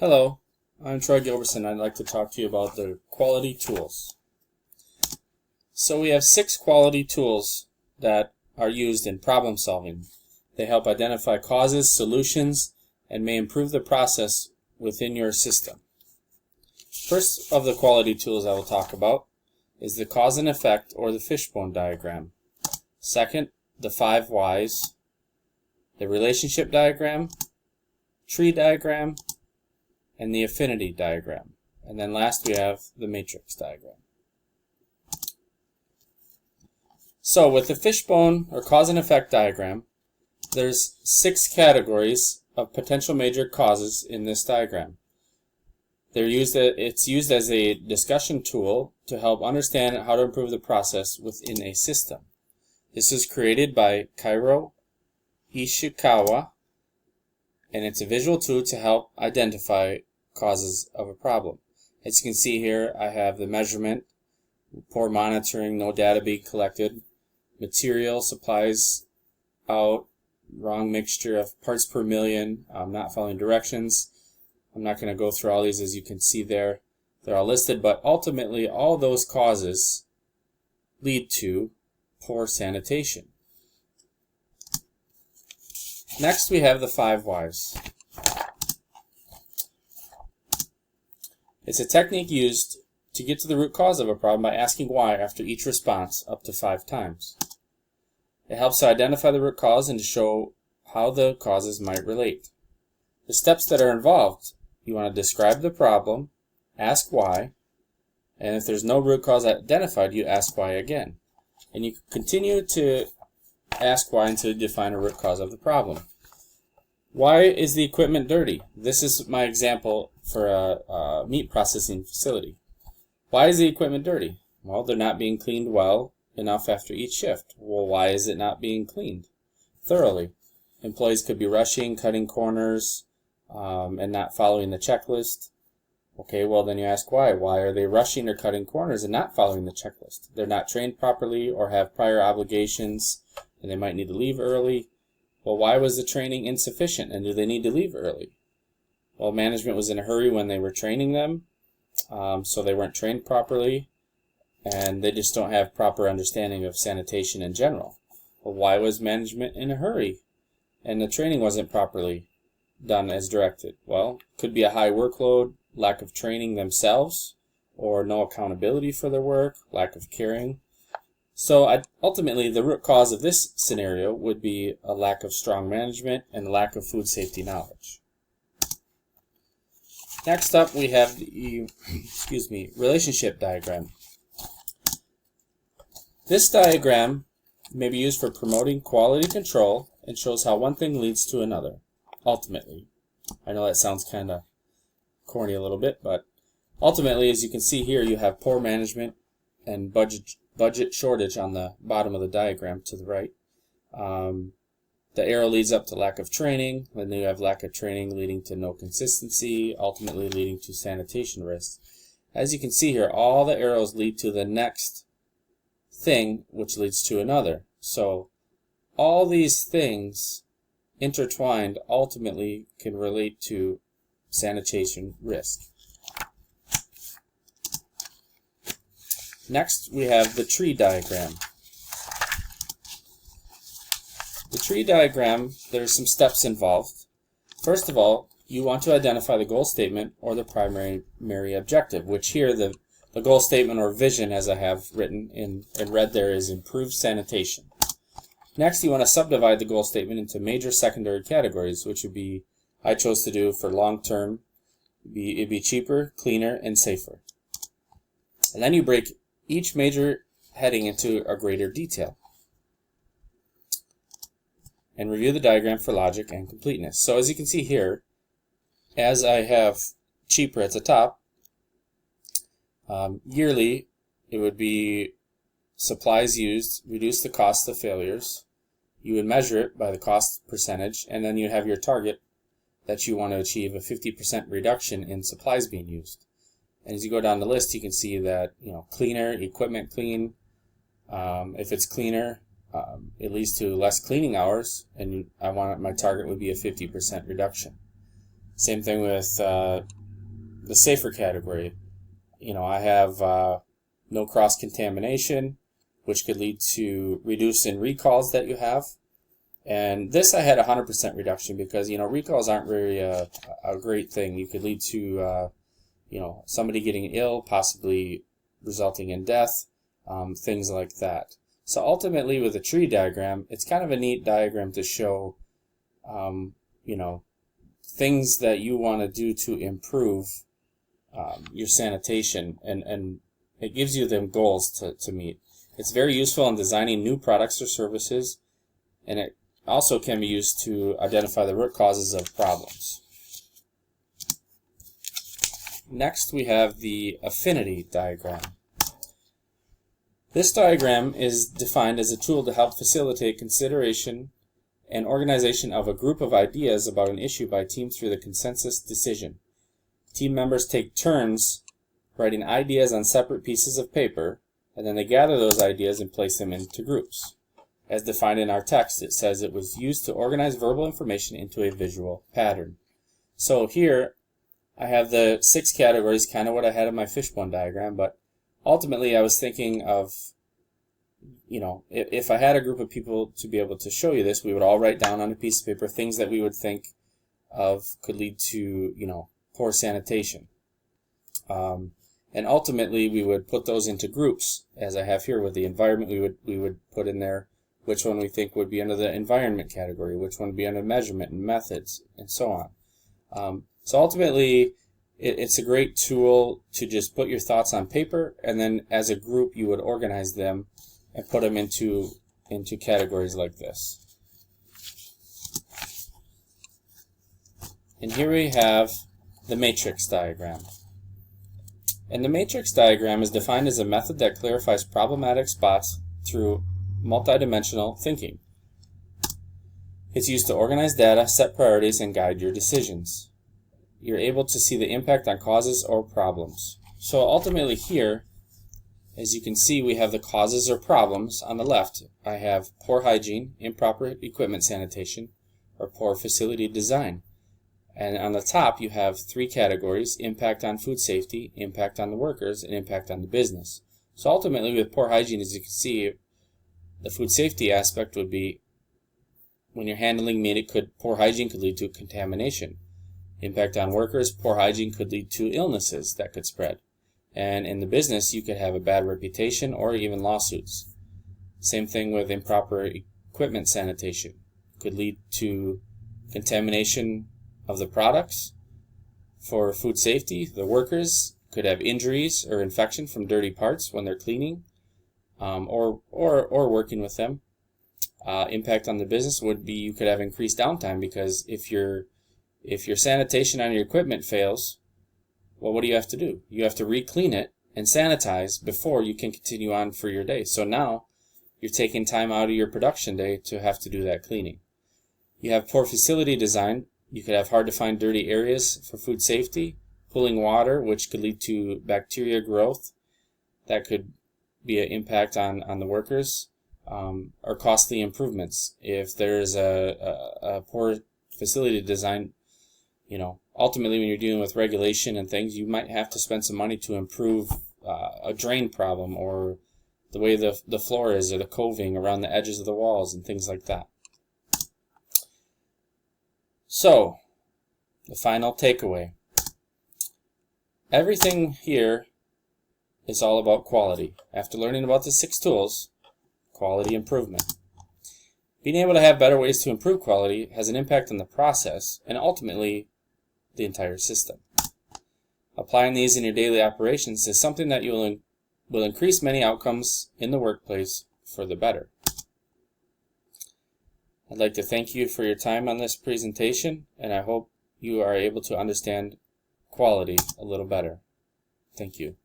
Hello, I'm Troy Gilbertson. I'd like to talk to you about the quality tools. So we have 6 quality tools that are used in problem solving. They help identify causes, solutions, and may improve the process within your system. First of the quality tools I will talk about is the cause and effect, or the fishbone diagram. Second, the 5 whys, the relationship diagram, tree diagram, and the affinity diagram. And then last we have the matrix diagram. So with the fishbone or cause and effect diagram, there's 6 categories of potential major causes in this diagram. It's used as a discussion tool to help understand how to improve the process within a system. This is created by Kairo Ishikawa, and it's a visual tool to help identify causes of a problem. As you can see here, I have the measurement, poor monitoring, no data being collected, material, supplies out, wrong mixture of parts per million, not following directions. I'm not going to go through all these. As you can see there, they're all listed, but ultimately all those causes lead to poor sanitation. Next we have the 5 whys. It's a technique used to get to the root cause of a problem by asking why after each response up to 5 times. It helps to identify the root cause and to show how the causes might relate. The steps that are involved: you want to describe the problem, ask why, and if there's no root cause identified, you ask why again. And you continue to ask why until you define a root cause of the problem. Why is the equipment dirty? This is my example for a meat processing facility. Why is the equipment dirty? Well, they're not being cleaned well enough after each shift. Well, why is it not being cleaned thoroughly? Employees could be rushing, cutting corners, and not following the checklist. Okay, well then you ask why. Why are they rushing or cutting corners and not following the checklist? They're not trained properly or have prior obligations and they might need to leave early. Well, why was the training insufficient and do they need to leave early? Well, management was in a hurry when they were training them, so they weren't trained properly and they just don't have proper understanding of sanitation in general. Well, why was management in a hurry and the training wasn't properly done as directed? Well, could be a high workload, lack of training themselves, or no accountability for their work, lack of caring. So ultimately, the root cause of this scenario would be a lack of strong management and lack of food safety knowledge. Next up, we have the relationship diagram. This diagram may be used for promoting quality control and shows how one thing leads to another, ultimately. I know that sounds kind of corny a little bit, but ultimately, as you can see here, you have poor management and budget shortage on the bottom of the diagram to the right. The arrow leads up to lack of training, then you have lack of training leading to no consistency, ultimately leading to sanitation risks. As you can see here, all the arrows lead to the next thing, which leads to another. So all these things intertwined ultimately can relate to sanitation risk. Next, we have the tree diagram. The tree diagram, there's some steps involved. First of all, you want to identify the goal statement or the primary objective, which here the goal statement or vision, as I have written in red there, is improved sanitation. Next, you want to subdivide the goal statement into major secondary categories, which would be, I chose to do for long term, it'd be cheaper, cleaner, and safer. And then you break each major heading into a greater detail and review the diagram for logic and completeness. So as you can see here, as I have cheaper at the top, yearly it would be supplies used, reduce the cost of failures. You would measure it by the cost percentage, and then you have your target that you want to achieve a 50% reduction in supplies being used. And as you go down the list, you can see that, cleaner, equipment clean. If it's cleaner, it leads to less cleaning hours, and my target would be a 50% reduction. Same thing with the safer category. I have no cross-contamination, which could lead to reduce in recalls that you have. And this I had 100% reduction because, recalls aren't very a great thing. You could lead to, somebody getting ill, possibly resulting in death, things like that. So ultimately with a tree diagram, it's kind of a neat diagram to show, things that you want to do to improve your sanitation, and it gives you them goals to meet. It's very useful in designing new products or services, and it also can be used to identify the root causes of problems. Next, we have the affinity diagram. This diagram is defined as a tool to help facilitate consideration and organization of a group of ideas about an issue by team through the consensus decision. Team members take turns writing ideas on separate pieces of paper, and then they gather those ideas and place them into groups. As defined in our text, it says it was used to organize verbal information into a visual pattern. So here I have the 6 categories, kind of what I had in my fishbone diagram, but ultimately I was thinking of, if I had a group of people to be able to show you this, we would all write down on a piece of paper things that we would think of could lead to, poor sanitation. And ultimately we would put those into groups, as I have here with the environment. We would put in there which one we think would be under the environment category, which one would be under measurement and methods, and so on. So ultimately, it's a great tool to just put your thoughts on paper, and then as a group you would organize them and put them into categories like this. And here we have the matrix diagram. And the matrix diagram is defined as a method that clarifies problematic spots through multidimensional thinking. It's used to organize data, set priorities, and guide your decisions. You're able to see the impact on causes or problems. So ultimately here, as you can see, we have the causes or problems. On the left, I have poor hygiene, improper equipment sanitation, or poor facility design. And on the top, you have 3 categories: impact on food safety, impact on the workers, and impact on the business. So ultimately, with poor hygiene, as you can see, the food safety aspect would be when you're handling meat, poor hygiene could lead to contamination. Impact on workers, poor hygiene could lead to illnesses that could spread. And in the business, you could have a bad reputation or even lawsuits. Same thing with improper equipment sanitation. Could lead to contamination of the products. For food safety, the workers could have injuries or infection from dirty parts when they're cleaning or working with them. Impact on the business would be you could have increased downtime, because if your sanitation on your equipment fails, well, what do you have to do? You have to re-clean it and sanitize before you can continue on for your day. So now you're taking time out of your production day to have to do that cleaning. You have poor facility design. You could have hard to find dirty areas for food safety, pooling water, which could lead to bacteria growth. That could be an impact on the workers, or costly improvements. If there's a poor facility design, ultimately when you're dealing with regulation and things, you might have to spend some money to improve a drain problem, or the way the floor is, or the coving around the edges of the walls and things like that. So, the final takeaway. Everything here is all about quality. After learning about the 6 tools, quality improvement. Being able to have better ways to improve quality has an impact on the process and ultimately the entire system. Applying these in your daily operations is something that will increase many outcomes in the workplace for the better. I'd like to thank you for your time on this presentation, and I hope you are able to understand quality a little better. Thank you.